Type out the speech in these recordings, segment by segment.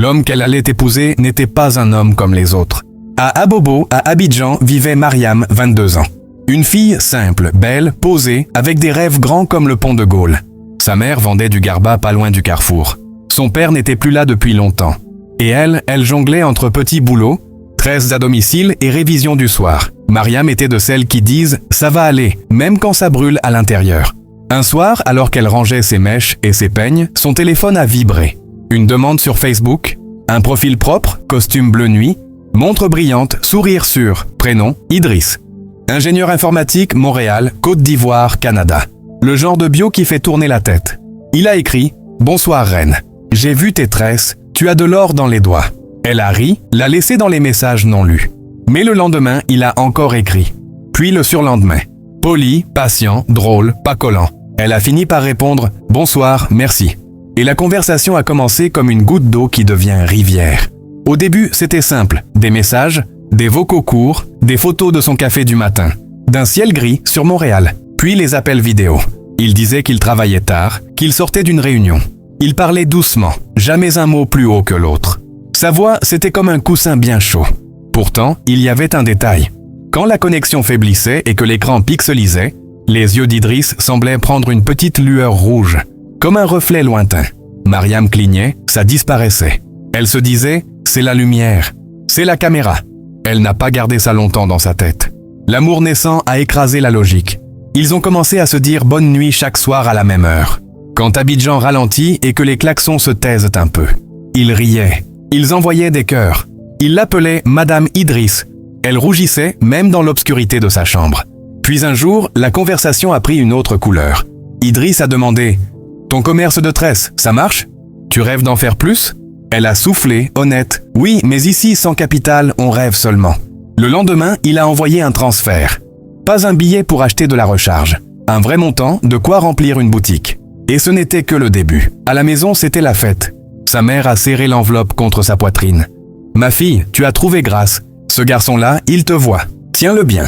L'homme qu'elle allait épouser n'était pas un homme comme les autres. À Abobo, à Abidjan, vivait Mariam, 22 ans. Une fille simple, belle, posée, avec des rêves grands comme le pont de Gaulle. Sa mère vendait du garba pas loin du carrefour. Son père n'était plus là depuis longtemps. Et elle jonglait entre petits boulots, tresses à domicile et révision du soir. Mariam était de celles qui disent « ça va aller », même quand ça brûle à l'intérieur. Un soir, alors qu'elle rangeait ses mèches et ses peignes, son téléphone a vibré. Une demande sur Facebook, un profil propre, costume bleu nuit, montre brillante, sourire sûr, prénom Idriss. Ingénieur informatique, Montréal, Côte d'Ivoire, Canada. Le genre de bio qui fait tourner la tête. Il a écrit « Bonsoir reine, j'ai vu tes tresses, tu as de l'or dans les doigts ». Elle a ri, l'a laissé dans les messages non lus. Mais le lendemain, il a encore écrit. Puis le surlendemain. Poli, patient, drôle, pas collant. Elle a fini par répondre « Bonsoir, merci ». Et la conversation a commencé comme une goutte d'eau qui devient rivière. Au début, c'était simple. Des messages, des vocaux courts, des photos de son café du matin, d'un ciel gris sur Montréal, puis les appels vidéo. Il disait qu'il travaillait tard, qu'il sortait d'une réunion. Il parlait doucement, jamais un mot plus haut que l'autre. Sa voix, c'était comme un coussin bien chaud. Pourtant, il y avait un détail. Quand la connexion faiblissait et que l'écran pixelisait, les yeux d'Idriss semblaient prendre une petite lueur rouge, comme un reflet lointain. Mariam clignait, ça disparaissait. Elle se disait « c'est la lumière, c'est la caméra ». Elle n'a pas gardé ça longtemps dans sa tête. L'amour naissant a écrasé la logique. Ils ont commencé à se dire bonne nuit chaque soir à la même heure. Quand Abidjan ralentit et que les klaxons se taisent un peu. Ils riaient. Ils envoyaient des cœurs. Ils l'appelaient Madame Idriss. Elle rougissait même dans l'obscurité de sa chambre. Puis un jour, la conversation a pris une autre couleur. Idriss a demandé « Ton commerce de tresses, ça marche? Tu rêves d'en faire plus ?» Elle a soufflé, honnête. « Oui, mais ici, sans capital, on rêve seulement. » Le lendemain, il a envoyé un transfert. Pas un billet pour acheter de la recharge. Un vrai montant, de quoi remplir une boutique. Et ce n'était que le début. À la maison, c'était la fête. Sa mère a serré l'enveloppe contre sa poitrine. « Ma fille, tu as trouvé grâce. Ce garçon-là, il te voit. Tiens-le bien. »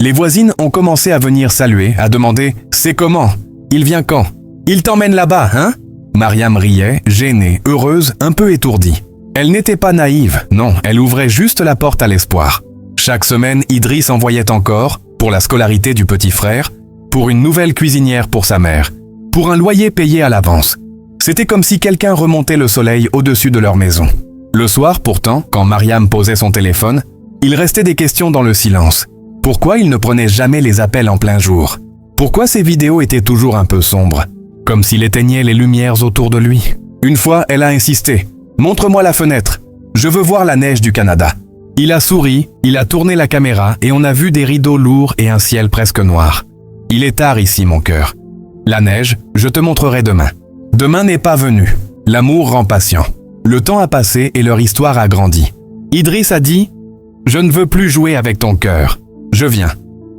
Les voisines ont commencé à venir saluer, à demander « C'est comment? Il vient quand? Il t'emmène là-bas, hein ?» Mariam riait, gênée, heureuse, un peu étourdie. Elle n'était pas naïve, non, elle ouvrait juste la porte à l'espoir. Chaque semaine, Idriss envoyait encore, pour la scolarité du petit frère, pour une nouvelle cuisinière pour sa mère, pour un loyer payé à l'avance. C'était comme si quelqu'un remontait le soleil au-dessus de leur maison. Le soir, pourtant, quand Mariam posait son téléphone, il restait des questions dans le silence. Pourquoi il ne prenait jamais les appels en plein jour? Pourquoi ses vidéos étaient toujours un peu sombres? Comme s'il éteignait les lumières autour de lui. Une fois, elle a insisté. « Montre-moi la fenêtre. Je veux voir la neige du Canada. » Il a souri, il a tourné la caméra et on a vu des rideaux lourds et un ciel presque noir. « Il est tard ici, mon cœur. La neige, je te montrerai demain. » Demain n'est pas venu. L'amour rend patient. Le temps a passé et leur histoire a grandi. Idriss a dit « Je ne veux plus jouer avec ton cœur. Je viens.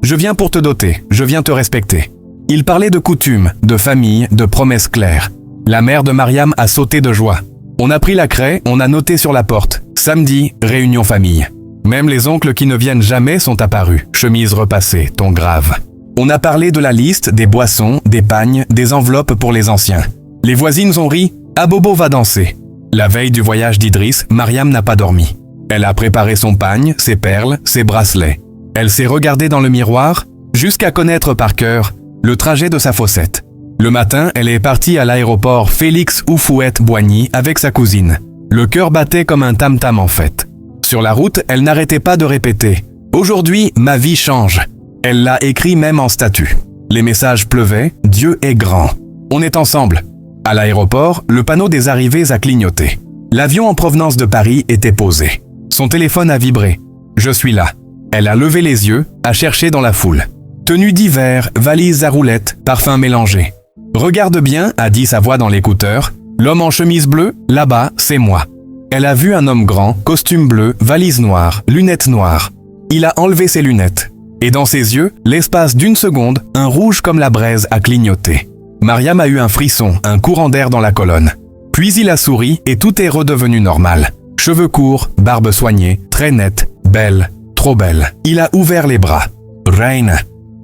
Je viens pour te doter. Je viens te respecter. » Il parlait de coutumes, de famille, de promesses claires. La mère de Mariam a sauté de joie. On a pris la craie, on a noté sur la porte. Samedi, réunion famille. Même les oncles qui ne viennent jamais sont apparus. Chemise repassée, ton grave. On a parlé de la liste, des boissons, des pagnes, des enveloppes pour les anciens. Les voisines ont ri. Abobo va danser. La veille du voyage d'Idriss, Mariam n'a pas dormi. Elle a préparé son pagne, ses perles, ses bracelets. Elle s'est regardée dans le miroir, jusqu'à connaître par cœur le trajet de sa fossette. Le matin, elle est partie à l'aéroport Félix Houphouët-Boigny avec sa cousine. Le cœur battait comme un tam-tam en fête. Sur la route, elle n'arrêtait pas de répéter « Aujourd'hui, ma vie change ». Elle l'a écrit même en statut. Les messages pleuvaient « Dieu est grand ». On est ensemble. À l'aéroport, le panneau des arrivées a clignoté. L'avion en provenance de Paris était posé. Son téléphone a vibré. « Je suis là ». Elle a levé les yeux, a cherché dans la foule. Tenue d'hiver, valise à roulettes, parfum mélangé. « Regarde bien », a dit sa voix dans l'écouteur. « L'homme en chemise bleue, là-bas, c'est moi. » Elle a vu un homme grand, costume bleu, valise noire, lunettes noires. Il a enlevé ses lunettes. Et dans ses yeux, l'espace d'une seconde, un rouge comme la braise a clignoté. Mariam a eu un frisson, un courant d'air dans la colonne. Puis il a souri et tout est redevenu normal. Cheveux courts, barbe soignée, très nette, belle, trop belle. Il a ouvert les bras. « Reine !»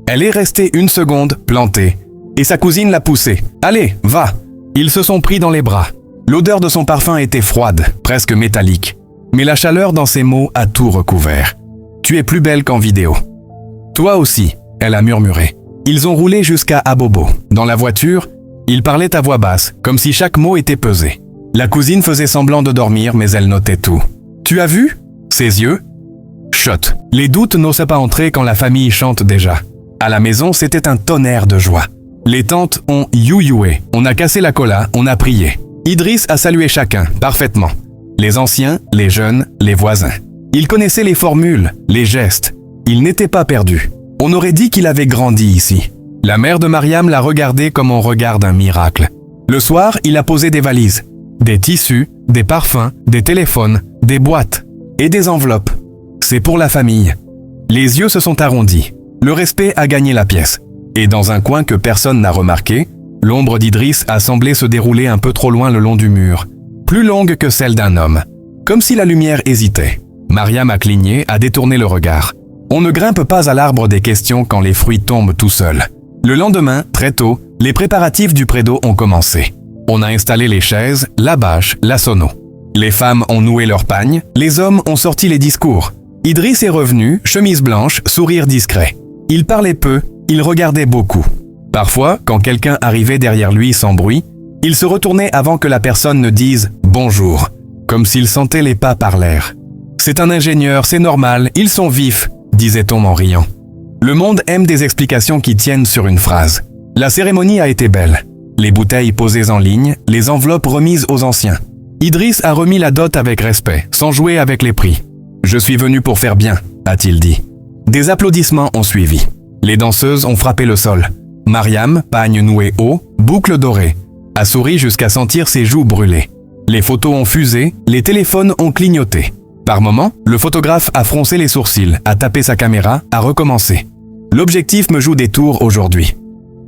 Elle est restée une seconde, plantée. Et sa cousine l'a poussée. « Allez, va !» Ils se sont pris dans les bras. L'odeur de son parfum était froide, presque métallique. Mais la chaleur dans ses mots a tout recouvert. « Tu es plus belle qu'en vidéo. »« Toi aussi », elle a murmuré. Ils ont roulé jusqu'à Abobo. Dans la voiture, ils parlaient à voix basse, comme si chaque mot était pesé. La cousine faisait semblant de dormir, mais elle notait tout. « Tu as vu ?» Ses yeux. Chut. Les doutes n'osaient pas entrer quand la famille chante déjà. À la maison, c'était un tonnerre de joie. Les tantes ont you-youé, on a cassé la cola, on a prié. Idriss a salué chacun, parfaitement. Les anciens, les jeunes, les voisins. Il connaissait les formules, les gestes. Il n'était pas perdu. On aurait dit qu'il avait grandi ici. La mère de Mariam l'a regardé comme on regarde un miracle. Le soir, il a posé des valises. Des tissus, des parfums, des téléphones, des boîtes et des enveloppes. C'est pour la famille. Les yeux se sont arrondis. Le respect a gagné la pièce. Et dans un coin que personne n'a remarqué, l'ombre d'Idriss a semblé se dérouler un peu trop loin le long du mur, plus longue que celle d'un homme, comme si la lumière hésitait. Mariam a cligné, a détourné le regard. On ne grimpe pas à l'arbre des questions quand les fruits tombent tout seuls. Le lendemain, très tôt, les préparatifs du prédo ont commencé. On a installé les chaises, la bâche, la sono. Les femmes ont noué leurs pagnes, les hommes ont sorti les discours. Idriss est revenu, chemise blanche, sourire discret. Il parlait peu, il regardait beaucoup. Parfois, quand quelqu'un arrivait derrière lui sans bruit, il se retournait avant que la personne ne dise « bonjour », comme s'il sentait les pas par l'air. « C'est un ingénieur, c'est normal, ils sont vifs », disait-on en riant. Le monde aime des explications qui tiennent sur une phrase. La cérémonie a été belle. Les bouteilles posées en ligne, les enveloppes remises aux anciens. Idriss a remis la dot avec respect, sans jouer avec les prix. « Je suis venu pour faire bien », a-t-il dit. Des applaudissements ont suivi. Les danseuses ont frappé le sol. Mariam, pagne noué haut, boucle dorée, a souri jusqu'à sentir ses joues brûler. Les photos ont fusé, les téléphones ont clignoté. Par moments, le photographe a froncé les sourcils, a tapé sa caméra, a recommencé. L'objectif me joue des tours aujourd'hui.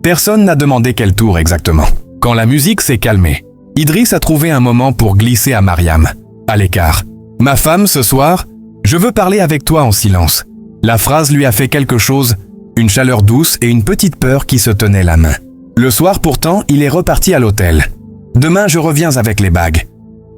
Personne n'a demandé quel tour exactement. Quand la musique s'est calmée, Idriss a trouvé un moment pour glisser à Mariam, à l'écart. « Ma femme, ce soir, je veux parler avec toi en silence. » La phrase lui a fait quelque chose, une chaleur douce et une petite peur qui se tenaient la main. Le soir pourtant, il est reparti à l'hôtel. « Demain, je reviens avec les bagues. »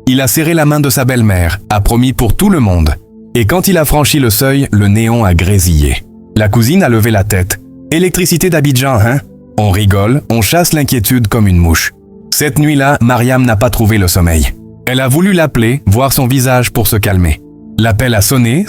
Il a serré la main de sa belle-mère, a promis pour tout le monde. Et quand il a franchi le seuil, le néon a grésillé. La cousine a levé la tête. « Électricité d'Abidjan, hein ?» On rigole, on chasse l'inquiétude comme une mouche. Cette nuit-là, Mariam n'a pas trouvé le sommeil. Elle a voulu l'appeler, voir son visage pour se calmer. L'appel a sonné,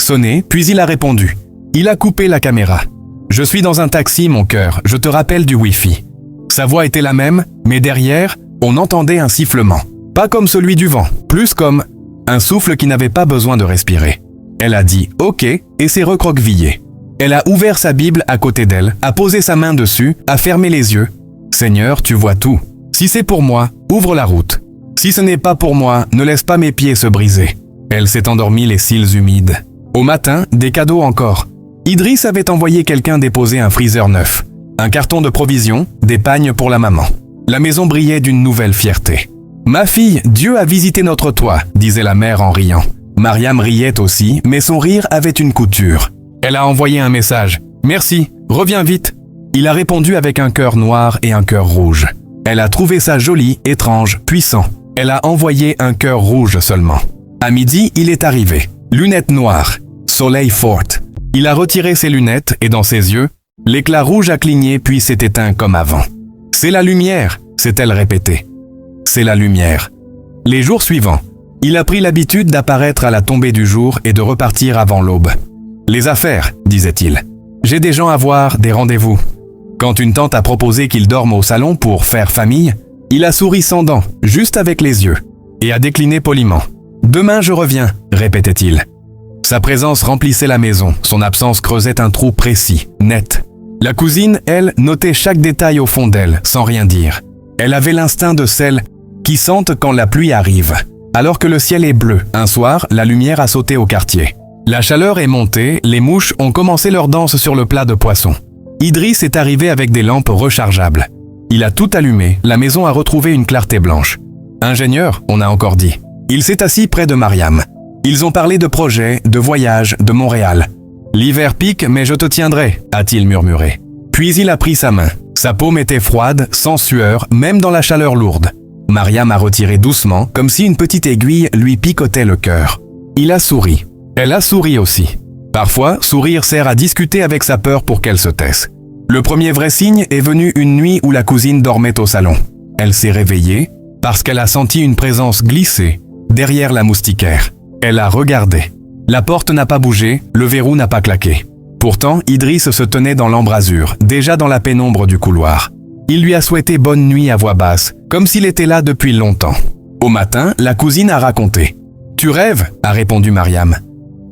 puis il a répondu. Il a coupé la caméra. « Je suis dans un taxi, mon cœur, je te rappelle du Wi-Fi. » Sa voix était la même, mais derrière, on entendait un sifflement. Pas comme celui du vent, plus comme un souffle qui n'avait pas besoin de respirer. Elle a dit « Ok » et s'est recroquevillée. Elle a ouvert sa Bible à côté d'elle, a posé sa main dessus, a fermé les yeux. « Seigneur, tu vois tout. Si c'est pour moi, ouvre la route. Si ce n'est pas pour moi, ne laisse pas mes pieds se briser. » Elle s'est endormie les cils humides. Au matin, des cadeaux encore. Idriss avait envoyé quelqu'un déposer un freezer neuf, un carton de provisions, des pagnes pour la maman. La maison brillait d'une nouvelle fierté. « Ma fille, Dieu a visité notre toit », disait la mère en riant. Mariam riait aussi, mais son rire avait une couture. Elle a envoyé un message. « Merci, reviens vite ». Il a répondu avec un cœur noir et un cœur rouge. Elle a trouvé ça joli, étrange, puissant. Elle a envoyé un cœur rouge seulement. À midi, il est arrivé. Lunettes noires, soleil fort. Il a retiré ses lunettes et dans ses yeux, l'éclat rouge a cligné puis s'est éteint comme avant. « C'est la lumière », s'est-elle répétée. « C'est la lumière ». Les jours suivants, il a pris l'habitude d'apparaître à la tombée du jour et de repartir avant l'aube. « Les affaires », disait-il. « J'ai des gens à voir, des rendez-vous. » Quand une tante a proposé qu'il dorme au salon pour faire famille, il a souri sans dents, juste avec les yeux, et a décliné poliment. « Demain je reviens », répétait-il. Sa présence remplissait la maison, son absence creusait un trou précis, net. La cousine, elle, notait chaque détail au fond d'elle, sans rien dire. Elle avait l'instinct de celles qui sentent quand la pluie arrive. Alors que le ciel est bleu, un soir, la lumière a sauté au quartier. La chaleur est montée, les mouches ont commencé leur danse sur le plat de poisson. Idriss est arrivé avec des lampes rechargeables. Il a tout allumé, la maison a retrouvé une clarté blanche. Ingénieur, on a encore dit. Il s'est assis près de Mariam. Ils ont parlé de projets, de voyages, de Montréal. « L'hiver pique, mais je te tiendrai », a-t-il murmuré. Puis il a pris sa main. Sa paume était froide, sans sueur, même dans la chaleur lourde. Mariam a retiré doucement, comme si une petite aiguille lui picotait le cœur. Il a souri. Elle a souri aussi. Parfois, sourire sert à discuter avec sa peur pour qu'elle se taise. Le premier vrai signe est venu une nuit où la cousine dormait au salon. Elle s'est réveillée parce qu'elle a senti une présence glisser derrière la moustiquaire. Elle a regardé. La porte n'a pas bougé, le verrou n'a pas claqué. Pourtant, Idriss se tenait dans l'embrasure, déjà dans la pénombre du couloir. Il lui a souhaité bonne nuit à voix basse, comme s'il était là depuis longtemps. Au matin, la cousine a raconté. « Tu rêves ?» a répondu Mariam.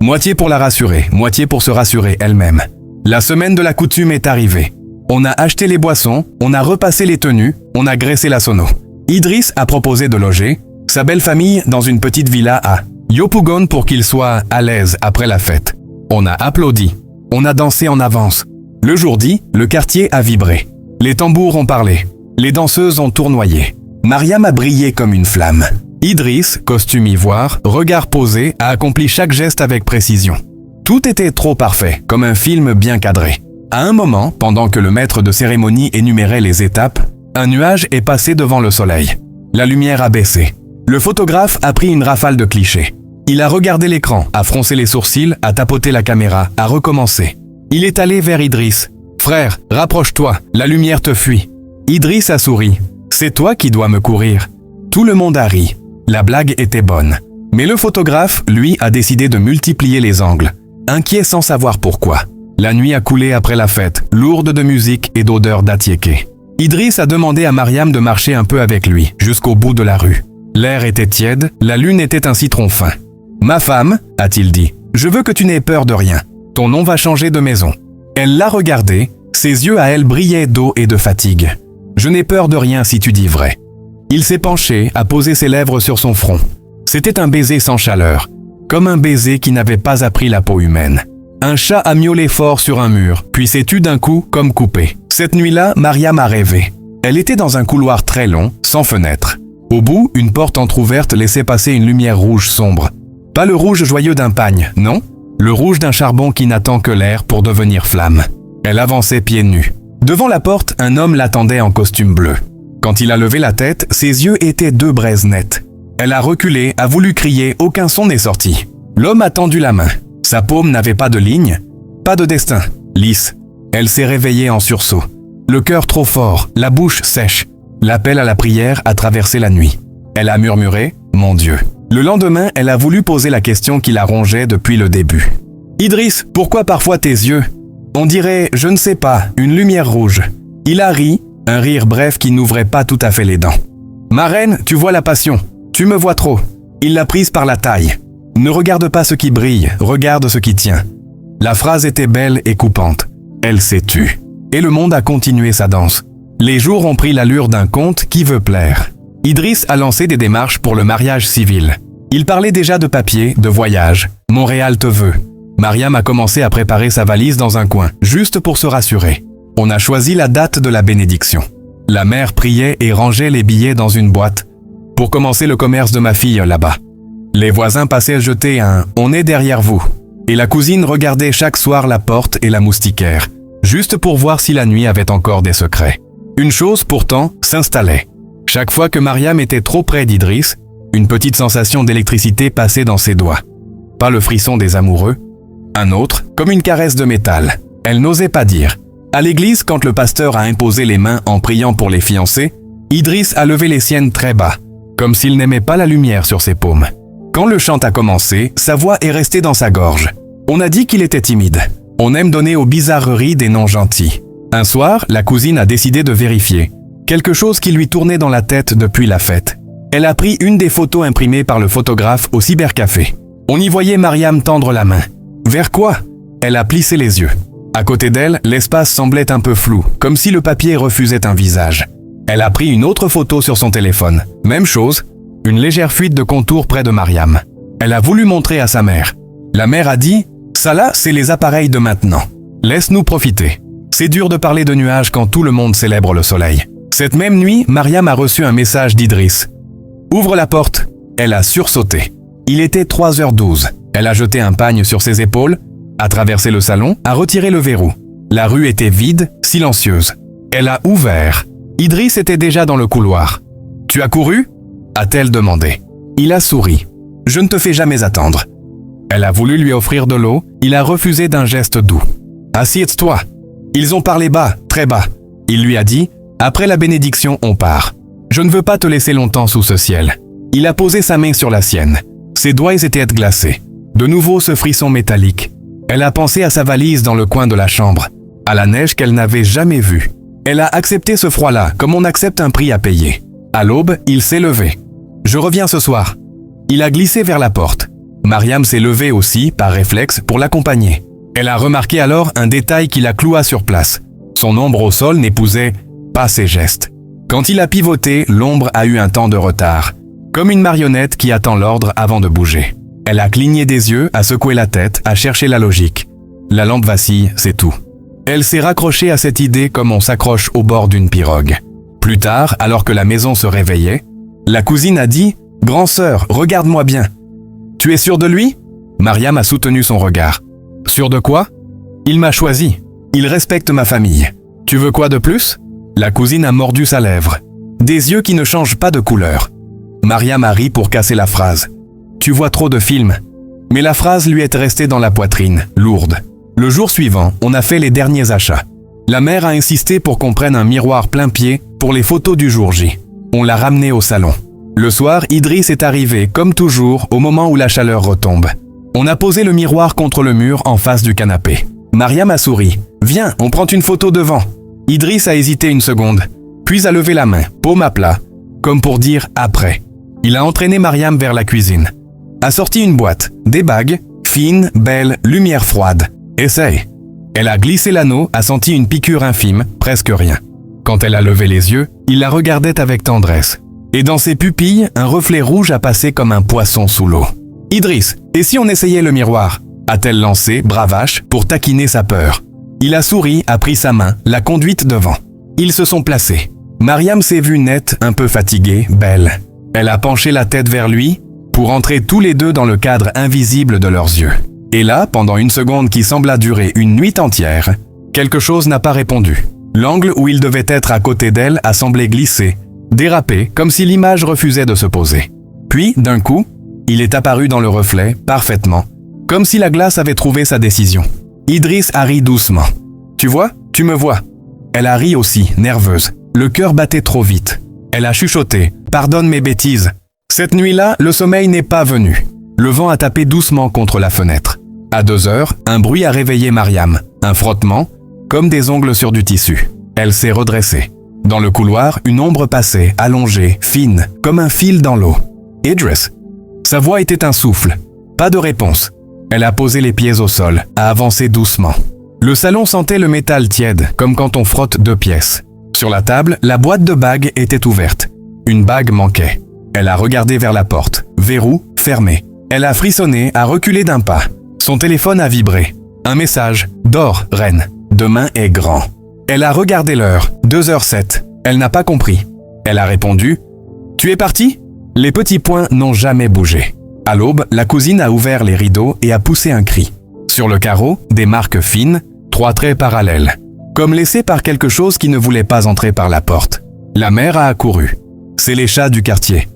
Moitié pour la rassurer, moitié pour se rassurer elle-même. La semaine de la coutume est arrivée. On a acheté les boissons, on a repassé les tenues, on a graissé la sono. Idriss a proposé de loger sa belle famille dans une petite villa à Yopougon pour qu'il soit à l'aise après la fête. On a applaudi. On a dansé en avance. Le jour dit, le quartier a vibré. Les tambours ont parlé. Les danseuses ont tournoyé. Mariam a brillé comme une flamme. Idriss, costume ivoire, regard posé, a accompli chaque geste avec précision. Tout était trop parfait, comme un film bien cadré. À un moment, pendant que le maître de cérémonie énumérait les étapes, un nuage est passé devant le soleil. La lumière a baissé. Le photographe a pris une rafale de clichés. Il a regardé l'écran, a froncé les sourcils, a tapoté la caméra, a recommencé. Il est allé vers Idriss. « Frère, rapproche-toi, la lumière te fuit. » Idriss a souri. « C'est toi qui dois me courir. » Tout le monde a ri. La blague était bonne. Mais le photographe, lui, a décidé de multiplier les angles. Inquiet sans savoir pourquoi. La nuit a coulé après la fête, lourde de musique et d'odeur d'attiéké. Idriss a demandé à Mariam de marcher un peu avec lui, jusqu'au bout de la rue. L'air était tiède, la lune était un citron fin. « Ma femme, a-t-il dit, je veux que tu n'aies peur de rien. Ton nom va changer de maison. » Elle l'a regardé, ses yeux à elle brillaient d'eau et de fatigue. « Je n'ai peur de rien si tu dis vrai. » Il s'est penché, a posé ses lèvres sur son front. C'était un baiser sans chaleur, comme un baiser qui n'avait pas appris la peau humaine. Un chat a miaulé fort sur un mur, puis s'est tu d'un coup comme coupé. Cette nuit-là, Mariam a rêvé. Elle était dans un couloir très long, sans fenêtre. Au bout, une porte entr'ouverte laissait passer une lumière rouge sombre. Pas le rouge joyeux d'un pagne, non. Le rouge d'un charbon qui n'attend que l'air pour devenir flamme. Elle avançait pieds nus. Devant la porte, un homme l'attendait en costume bleu. Quand il a levé la tête, ses yeux étaient deux braises nettes. Elle a reculé, a voulu crier, aucun son n'est sorti. L'homme a tendu la main. Sa paume n'avait pas de ligne, pas de destin, lisse. Elle s'est réveillée en sursaut. Le cœur trop fort, la bouche sèche. L'appel à la prière a traversé la nuit. Elle a murmuré « Mon Dieu ». Le lendemain, elle a voulu poser la question qui la rongeait depuis le début. « Idriss, pourquoi parfois tes yeux ? On dirait, je ne sais pas, une lumière rouge. » Il a ri, un rire bref qui n'ouvrait pas tout à fait les dents. « Ma reine, tu vois la passion. Tu me vois trop. » Il l'a prise par la taille. « Ne regarde pas ce qui brille, regarde ce qui tient. » La phrase était belle et coupante. Elle s'est tue. Et le monde a continué sa danse. Les jours ont pris l'allure d'un conte qui veut plaire. Idriss a lancé des démarches pour le mariage civil. Il parlait déjà de papier, de voyage. Montréal te veut. Mariam a commencé à préparer sa valise dans un coin, juste pour se rassurer. On a choisi la date de la bénédiction. La mère priait et rangeait les billets dans une boîte pour commencer le commerce de ma fille là-bas. Les voisins passaient jeter un « on est derrière vous ». Et la cousine regardait chaque soir la porte et la moustiquaire, juste pour voir si la nuit avait encore des secrets. Une chose pourtant s'installait. Chaque fois que Mariam était trop près d'Idriss, une petite sensation d'électricité passait dans ses doigts. Pas le frisson des amoureux. Un autre, comme une caresse de métal. Elle n'osait pas dire. À l'église, quand le pasteur a imposé les mains en priant pour les fiancés, Idriss a levé les siennes très bas, comme s'il n'aimait pas la lumière sur ses paumes. Quand le chant a commencé, sa voix est restée dans sa gorge. On a dit qu'il était timide. On aime donner aux bizarreries des noms gentils. Un soir, la cousine a décidé de vérifier. Quelque chose qui lui tournait dans la tête depuis la fête. Elle a pris une des photos imprimées par le photographe au cybercafé. On y voyait Mariam tendre la main. Vers quoi ? Elle a plissé les yeux. À côté d'elle, l'espace semblait un peu flou, comme si le papier refusait un visage. Elle a pris une autre photo sur son téléphone. Même chose, une légère fuite de contour près de Mariam. Elle a voulu montrer à sa mère. La mère a dit « Ça là, c'est les appareils de maintenant. Laisse-nous profiter. C'est dur de parler de nuages quand tout le monde célèbre le soleil. » Cette même nuit, Mariam a reçu un message d'Idriss. « Ouvre la porte. » Elle a sursauté. Il était 3h12. Elle a jeté un pagne sur ses épaules, a traversé le salon, a retiré le verrou. La rue était vide, silencieuse. Elle a ouvert. Idriss était déjà dans le couloir. Tu as couru » a-t-elle demandé. Il a souri. « Je ne te fais jamais attendre. » Elle a voulu lui offrir de l'eau, il a refusé d'un geste doux. « Assieds-toi. » Ils ont parlé bas, très bas. Il lui a dit « Après la bénédiction, on part. Je ne veux pas te laisser longtemps sous ce ciel. » Il a posé sa main sur la sienne. Ses doigts étaient glacés. De nouveau ce frisson métallique. Elle a pensé à sa valise dans le coin de la chambre, à la neige qu'elle n'avait jamais vue. Elle a accepté ce froid-là comme on accepte un prix à payer. À l'aube, il s'est levé. « Je reviens ce soir. » Il a glissé vers la porte. Mariam s'est levée aussi, par réflexe, pour l'accompagner. Elle a remarqué alors un détail qui la cloua sur place. Son ombre au sol n'épousait pas ses gestes. Quand il a pivoté, l'ombre a eu un temps de retard, comme une marionnette qui attend l'ordre avant de bouger. Elle a cligné des yeux, a secoué la tête, a cherché la logique. La lampe vacille, c'est tout. Elle s'est raccrochée à cette idée comme on s'accroche au bord d'une pirogue. Plus tard, alors que la maison se réveillait, la cousine a dit « Grand sœur, regarde-moi bien. » « Tu es sûre de lui ?» Mariam a soutenu son regard. « Sûre de quoi ?»« Il m'a choisi. Il respecte ma famille. Tu veux quoi de plus ?» La cousine a mordu sa lèvre. Des yeux qui ne changent pas de couleur. Mariam a ri pour casser la phrase. « Tu vois trop de films. » Mais la phrase lui est restée dans la poitrine, lourde. Le jour suivant, on a fait les derniers achats. La mère a insisté pour qu'on prenne un miroir plein pied pour les photos du jour J. On l'a ramené au salon. Le soir, Idriss est arrivé, comme toujours, au moment où la chaleur retombe. On a posé le miroir contre le mur en face du canapé. Mariam a souri. « Viens, on prend une photo devant. » Idriss a hésité une seconde, puis a levé la main, paume à plat, comme pour dire « après ». Il a entraîné Mariam vers la cuisine. A sorti une boîte, des bagues, fines, belles, lumière froide. « Essaye ». Elle a glissé l'anneau, a senti une piqûre infime, presque rien. Quand elle a levé les yeux, il la regardait avec tendresse. Et dans ses pupilles, un reflet rouge a passé comme un poisson sous l'eau. « Idriss, et si on essayait le miroir ?» a-t-elle lancé, bravache, pour taquiner sa peur. Il a souri, a pris sa main, l'a conduite devant. Ils se sont placés. Mariam s'est vue nette, un peu fatiguée, belle. Elle a penché la tête vers lui pour entrer tous les deux dans le cadre invisible de leurs yeux. Et là, pendant une seconde qui sembla durer une nuit entière, quelque chose n'a pas répondu. L'angle où il devait être à côté d'elle a semblé glisser, déraper, comme si l'image refusait de se poser. Puis, d'un coup, il est apparu dans le reflet, parfaitement, comme si la glace avait trouvé sa décision. Idriss a ri doucement. « Tu vois, tu me vois. » Elle a ri aussi, nerveuse. Le cœur battait trop vite. Elle a chuchoté. « Pardonne mes bêtises. » Cette nuit-là, le sommeil n'est pas venu. Le vent a tapé doucement contre la fenêtre. À 2 heures, un bruit a réveillé Mariam. Un frottement, comme des ongles sur du tissu. Elle s'est redressée. Dans le couloir, une ombre passait, allongée, fine, comme un fil dans l'eau. « Idriss !» Sa voix était un souffle. Pas de réponse. Elle a posé les pieds au sol, a avancé doucement. Le salon sentait le métal tiède, comme quand on frotte 2 pièces. Sur la table, la boîte de bagues était ouverte. Une bague manquait. Elle a regardé vers la porte. Verrou, fermé. Elle a frissonné, a reculé d'un pas. Son téléphone a vibré. Un message. « Dors, reine. Demain est grand. » Elle a regardé l'heure. 2h07. Elle n'a pas compris. Elle a répondu. « Tu es parti ?» Les petits poings n'ont jamais bougé. À l'aube, la cousine a ouvert les rideaux et a poussé un cri. Sur le carreau, des marques fines, 3 traits parallèles, comme laissés par quelque chose qui ne voulait pas entrer par la porte. La mère a accouru. C'est les chats du quartier.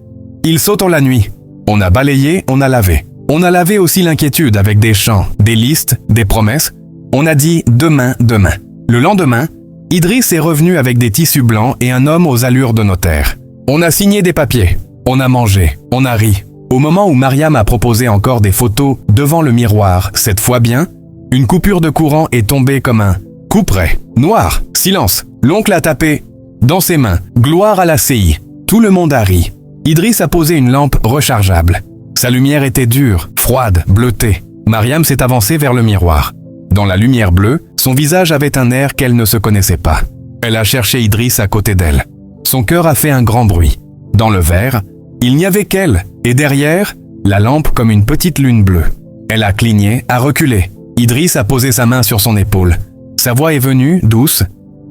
Ils sautent en la nuit. On a balayé, on a lavé. On a lavé aussi l'inquiétude avec des chants, des listes, des promesses. On a dit « demain, demain ». Le lendemain, Idriss est revenu avec des tissus blancs et un homme aux allures de notaire. On a signé des papiers. On a mangé. On a ri. Au moment où Mariam a proposé encore des photos devant le miroir, cette fois bien, une coupure de courant est tombée comme un couperet. Noir. Silence. L'oncle a tapé dans ses mains. Gloire à la CI. Tout le monde a ri. Idriss a posé une lampe rechargeable. Sa lumière était dure, froide, bleutée. Mariam s'est avancée vers le miroir. Dans la lumière bleue, son visage avait un air qu'elle ne se connaissait pas. Elle a cherché Idriss à côté d'elle. Son cœur a fait un grand bruit. Dans le verre, il n'y avait qu'elle, et derrière, la lampe comme une petite lune bleue. Elle a cligné, a reculé. Idriss a posé sa main sur son épaule. Sa voix est venue, douce.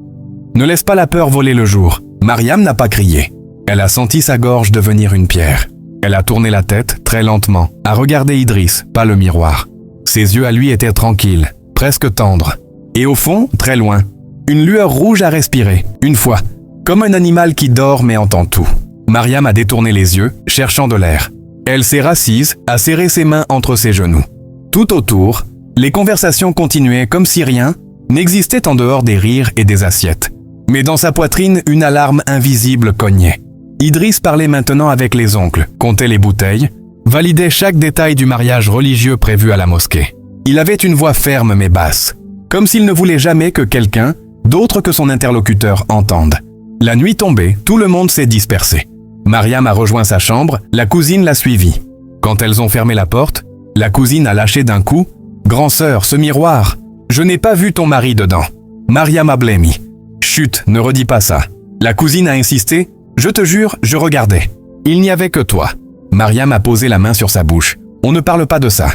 « Ne laisse pas la peur voler le jour. » Mariam n'a pas crié. Elle a senti sa gorge devenir une pierre. Elle a tourné la tête, très lentement, a regardé Idriss, pas le miroir. Ses yeux à lui étaient tranquilles, presque tendres. Et au fond, très loin, une lueur rouge a respiré, une fois, comme un animal qui dort mais entend tout. Mariam a détourné les yeux, cherchant de l'air. Elle s'est rassise, a serré ses mains entre ses genoux. Tout autour, les conversations continuaient comme si rien n'existait en dehors des rires et des assiettes. Mais dans sa poitrine, une alarme invisible cognait. Idriss parlait maintenant avec les oncles, comptait les bouteilles, validait chaque détail du mariage religieux prévu à la mosquée. Il avait une voix ferme mais basse, comme s'il ne voulait jamais que quelqu'un d'autre que son interlocuteur entende. La nuit tombée, tout le monde s'est dispersé. Mariam a rejoint sa chambre, la cousine l'a suivie. Quand elles ont fermé la porte, la cousine a lâché d'un coup « Grand-sœur, ce miroir, je n'ai pas vu ton mari dedans. » Mariam a blêmi. « Chut, ne redis pas ça. » La cousine a insisté « Je te jure, je regardais. Il n'y avait que toi. » Mariam a posé la main sur sa bouche. « On ne parle pas de ça.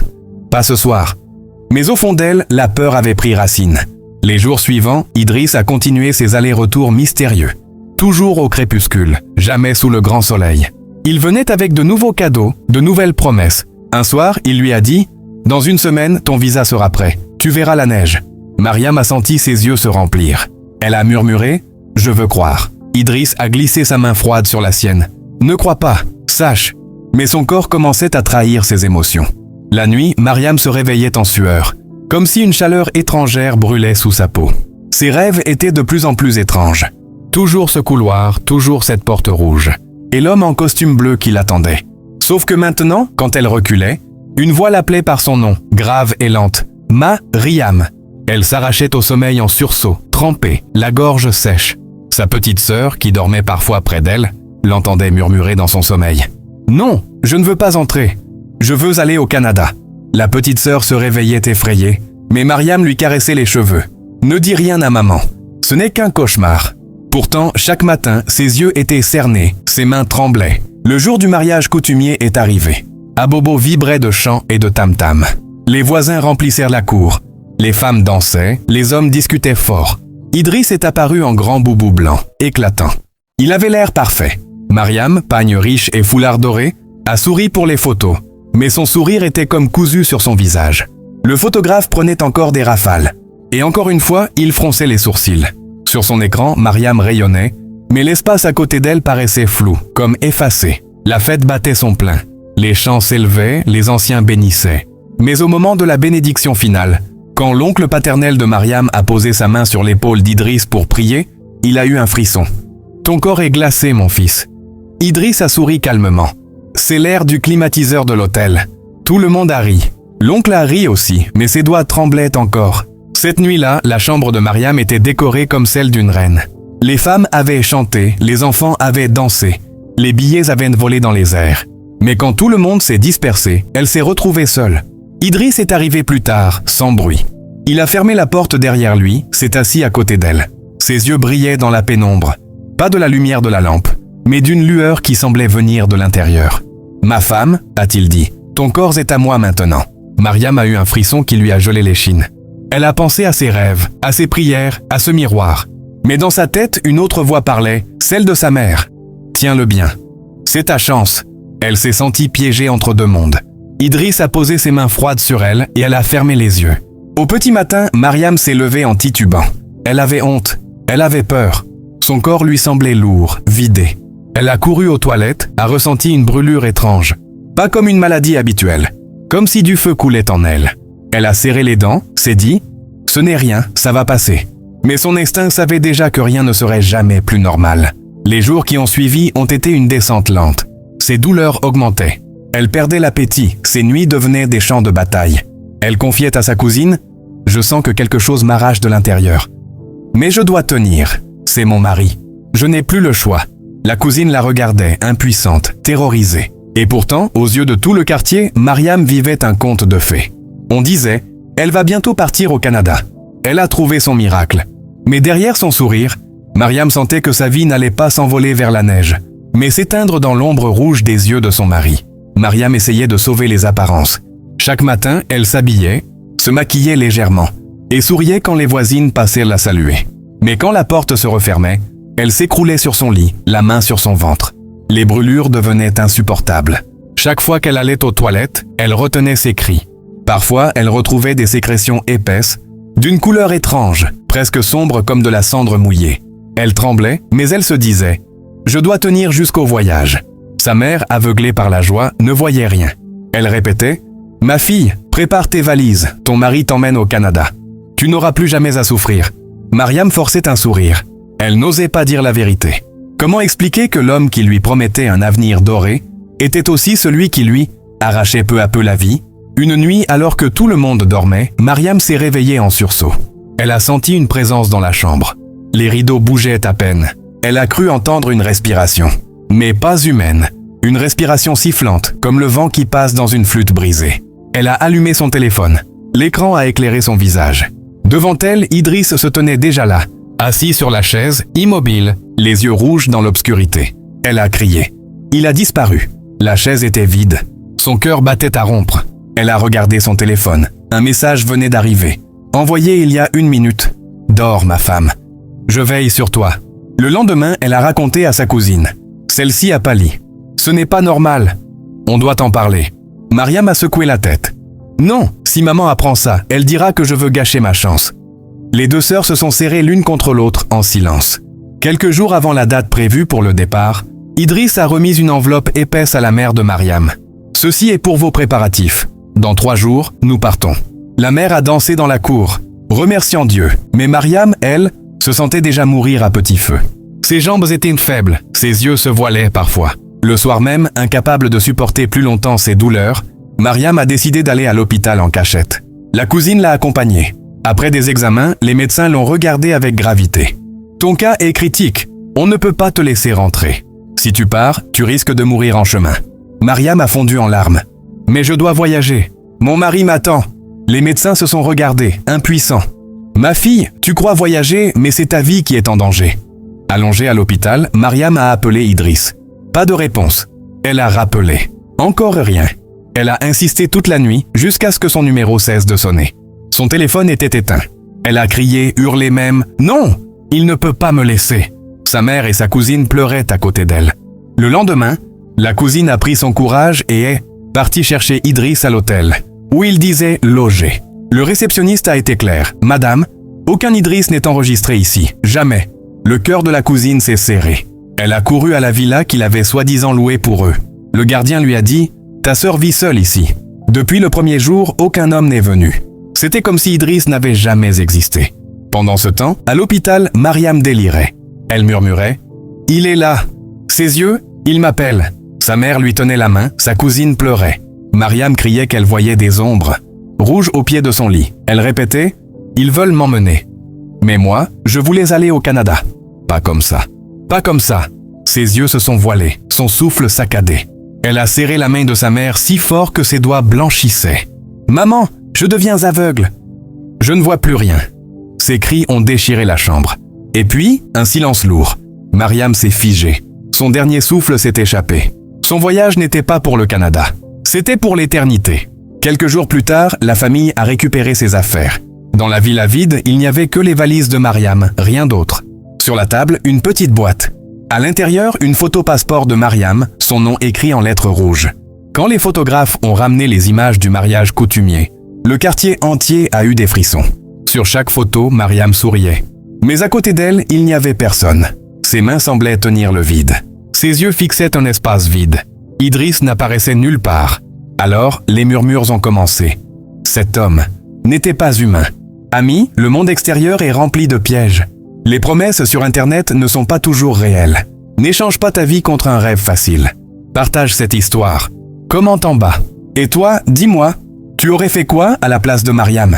Pas ce soir. » Mais au fond d'elle, la peur avait pris racine. Les jours suivants, Idriss a continué ses allers-retours mystérieux. Toujours au crépuscule, jamais sous le grand soleil. Il venait avec de nouveaux cadeaux, de nouvelles promesses. Un soir, il lui a dit « Dans une semaine, ton visa sera prêt. Tu verras la neige. » Mariam a senti ses yeux se remplir. Elle a murmuré « Je veux croire. » Idriss a glissé sa main froide sur la sienne. « Ne crois pas, sache. » Mais son corps commençait à trahir ses émotions. La nuit, Mariam se réveillait en sueur, comme si une chaleur étrangère brûlait sous sa peau. Ses rêves étaient de plus en plus étranges. Toujours ce couloir, toujours cette porte rouge. Et l'homme en costume bleu qui l'attendait. Sauf que maintenant, quand elle reculait, une voix l'appelait par son nom, grave et lente. « Ma-Riam ». Elle s'arrachait au sommeil en sursaut, trempée, la gorge sèche. Sa petite sœur, qui dormait parfois près d'elle, l'entendait murmurer dans son sommeil. « Non, je ne veux pas entrer. Je veux aller au Canada. » La petite sœur se réveillait effrayée, mais Mariam lui caressait les cheveux. « Ne dis rien à maman. Ce n'est qu'un cauchemar. » Pourtant, chaque matin, ses yeux étaient cernés, ses mains tremblaient. Le jour du mariage coutumier est arrivé. Abobo vibrait de chants et de tam-tam. Les voisins remplissèrent la cour. Les femmes dansaient, les hommes discutaient fort. Idriss est apparu en grand boubou blanc, éclatant. Il avait l'air parfait. Mariam, pagne riche et foulard doré, a souri pour les photos, mais son sourire était comme cousu sur son visage. Le photographe prenait encore des rafales. Et encore une fois, il fronçait les sourcils. Sur son écran, Mariam rayonnait, mais l'espace à côté d'elle paraissait flou, comme effacé. La fête battait son plein. Les chants s'élevaient, les anciens bénissaient. Mais au moment de la bénédiction finale, quand l'oncle paternel de Mariam a posé sa main sur l'épaule d'Idriss pour prier, il a eu un frisson. « Ton corps est glacé, mon fils. » Idriss a souri calmement. C'est l'air du climatiseur de l'hôtel. Tout le monde a ri. L'oncle a ri aussi, mais ses doigts tremblaient encore. Cette nuit-là, la chambre de Mariam était décorée comme celle d'une reine. Les femmes avaient chanté, les enfants avaient dansé, les billets avaient volé dans les airs. Mais quand tout le monde s'est dispersé, elle s'est retrouvée seule. Idriss est arrivé plus tard, sans bruit. Il a fermé la porte derrière lui, s'est assis à côté d'elle. Ses yeux brillaient dans la pénombre. Pas de la lumière de la lampe, mais d'une lueur qui semblait venir de l'intérieur. « Ma femme, a-t-il dit, ton corps est à moi maintenant. » Mariam a eu un frisson qui lui a gelé l'échine. Elle a pensé à ses rêves, à ses prières, à ce miroir. Mais dans sa tête, une autre voix parlait, celle de sa mère. « Tiens-le bien. C'est ta chance. » Elle s'est sentie piégée entre deux mondes. Idriss a posé ses mains froides sur elle et elle a fermé les yeux. Au petit matin, Mariam s'est levée en titubant. Elle avait honte, elle avait peur. Son corps lui semblait lourd, vidé. Elle a couru aux toilettes, a ressenti une brûlure étrange. Pas comme une maladie habituelle, comme si du feu coulait en elle. Elle a serré les dents, s'est dit « Ce n'est rien, ça va passer ». Mais son instinct savait déjà que rien ne serait jamais plus normal. Les jours qui ont suivi ont été une descente lente. Ses douleurs augmentaient. Elle perdait l'appétit, ses nuits devenaient des champs de bataille. Elle confiait à sa cousine « Je sens que quelque chose m'arrache de l'intérieur. Mais je dois tenir, c'est mon mari. Je n'ai plus le choix. » La cousine la regardait, impuissante, terrorisée. Et pourtant, aux yeux de tout le quartier, Mariam vivait un conte de fées. On disait « Elle va bientôt partir au Canada. Elle a trouvé son miracle. » Mais derrière son sourire, Mariam sentait que sa vie n'allait pas s'envoler vers la neige, mais s'éteindre dans l'ombre rouge des yeux de son mari. Mariam essayait de sauver les apparences. Chaque matin, elle s'habillait, se maquillait légèrement, et souriait quand les voisines passaient la saluer. Mais quand la porte se refermait, elle s'écroulait sur son lit, la main sur son ventre. Les brûlures devenaient insupportables. Chaque fois qu'elle allait aux toilettes, elle retenait ses cris. Parfois, elle retrouvait des sécrétions épaisses, d'une couleur étrange, presque sombre comme de la cendre mouillée. Elle tremblait, mais elle se disait Je dois tenir jusqu'au voyage. » Sa mère, aveuglée par la joie, ne voyait rien. Elle répétait « Ma fille, prépare tes valises, ton mari t'emmène au Canada. Tu n'auras plus jamais à souffrir. » Mariam forçait un sourire. Elle n'osait pas dire la vérité. Comment expliquer que l'homme qui lui promettait un avenir doré était aussi celui qui lui arrachait peu à peu la vie? Une nuit, alors que tout le monde dormait, Mariam s'est réveillée en sursaut. Elle a senti une présence dans la chambre. Les rideaux bougeaient à peine. Elle a cru entendre une respiration, mais pas humaine. Une respiration sifflante, comme le vent qui passe dans une flûte brisée. Elle a allumé son téléphone. L'écran a éclairé son visage. Devant elle, Idriss se tenait déjà là, assis sur la chaise, immobile, les yeux rouges dans l'obscurité. Elle a crié. Il a disparu. La chaise était vide. Son cœur battait à rompre. Elle a regardé son téléphone. Un message venait d'arriver. Envoyé il y a 1 minute. « Dors, ma femme. Je veille sur toi. » Le lendemain, elle a raconté à sa cousine. Celle-ci a pâli. « Ce n'est pas normal. On doit en parler. » Mariam a secoué la tête. « Non, si maman apprend ça, elle dira que je veux gâcher ma chance. » Les deux sœurs se sont serrées l'une contre l'autre en silence. Quelques jours avant la date prévue pour le départ, Idriss a remis une enveloppe épaisse à la mère de Mariam. « Ceci est pour vos préparatifs. Dans 3 jours, nous partons. » La mère a dansé dans la cour, remerciant Dieu. Mais Mariam, elle, se sentait déjà mourir à petit feu. Ses jambes étaient faibles, ses yeux se voilaient parfois. Le soir même, incapable de supporter plus longtemps ses douleurs, Mariam a décidé d'aller à l'hôpital en cachette. La cousine l'a accompagnée. Après des examens, les médecins l'ont regardée avec gravité. « Ton cas est critique. On ne peut pas te laisser rentrer. Si tu pars, tu risques de mourir en chemin. » Mariam a fondu en larmes. « Mais je dois voyager. Mon mari m'attend. » Les médecins se sont regardés, impuissants. « Ma fille, tu crois voyager, mais c'est ta vie qui est en danger. » Allongée à l'hôpital, Mariam a appelé Idriss. Pas de réponse. Elle a rappelé. Encore rien. Elle a insisté toute la nuit jusqu'à ce que son numéro cesse de sonner. Son téléphone était éteint. Elle a crié, hurlé même « Non, il ne peut pas me laisser !» Sa mère et sa cousine pleuraient à côté d'elle. Le lendemain, la cousine a pris son courage et est partie chercher Idriss à l'hôtel, où il disait loger. Le réceptionniste a été clair. « Madame, aucun Idriss n'est enregistré ici. Jamais. » Le cœur de la cousine s'est serré. Elle a couru à la villa qu'il avait soi-disant louée pour eux. Le gardien lui a dit « Ta sœur vit seule ici. » Depuis le premier jour, aucun homme n'est venu. C'était comme si Idriss n'avait jamais existé. Pendant ce temps, à l'hôpital, Mariam délirait. Elle murmurait « Il est là. Ses yeux, il m'appelle. » Sa mère lui tenait la main, sa cousine pleurait. Mariam criait qu'elle voyait des ombres, rouges au pied de son lit. Elle répétait « Ils veulent m'emmener. » Mais moi, je voulais aller au Canada. Pas comme ça. Pas comme ça. Ses yeux se sont voilés, son souffle saccadé. Elle a serré la main de sa mère si fort que ses doigts blanchissaient. « Maman, je deviens aveugle. Je ne vois plus rien. » Ses cris ont déchiré la chambre. Et puis, un silence lourd. Mariam s'est figée. Son dernier souffle s'est échappé. Son voyage n'était pas pour le Canada. C'était pour l'éternité. Quelques jours plus tard, la famille a récupéré ses affaires. Dans la villa vide, il n'y avait que les valises de Mariam, rien d'autre. Sur la table, une petite boîte. À l'intérieur, une photo passeport de Mariam, son nom écrit en lettres rouges. Quand les photographes ont ramené les images du mariage coutumier, le quartier entier a eu des frissons. Sur chaque photo, Mariam souriait. Mais à côté d'elle, il n'y avait personne. Ses mains semblaient tenir le vide. Ses yeux fixaient un espace vide. Idriss n'apparaissait nulle part. Alors, les murmures ont commencé. Cet homme n'était pas humain. Ami, le monde extérieur est rempli de pièges. Les promesses sur Internet ne sont pas toujours réelles. N'échange pas ta vie contre un rêve facile. Partage cette histoire. Commente en bas. Et toi, dis-moi, tu aurais fait quoi à la place de Mariam ?